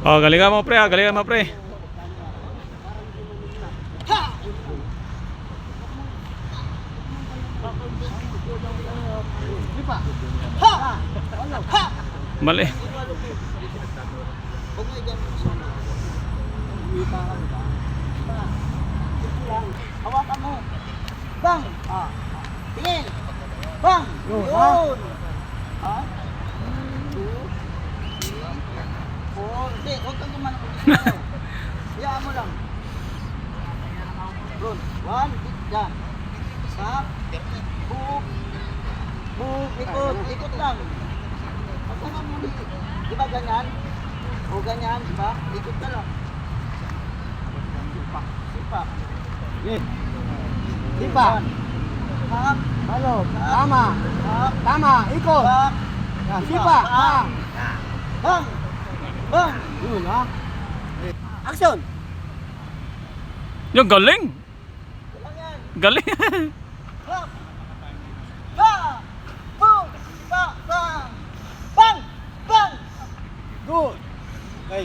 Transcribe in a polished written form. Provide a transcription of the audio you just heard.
Oh, galingan mo pre, galingan mo pre. Mali. Hawakan mo. Bang! Tingin! Bang! Yun! Ha? 2, 3, 4. Hindi, huwag kang gumanak. Hayaan mo lang. Run. 1, dyan. Stop. Move. Move. Ikot. Ikot lang. Pagkaka mo dito. Di ba ganyan? O ganyan, di ba? Ikot ka lang. Sipak. Sipak. Sipa. Hak. Ano? Tama. Hak. Tama. Ikot. Hak. Yan, sipa. Bang! Bang! Bang! Yun ha. Action! Yung galing. Kailangan yan. Galing.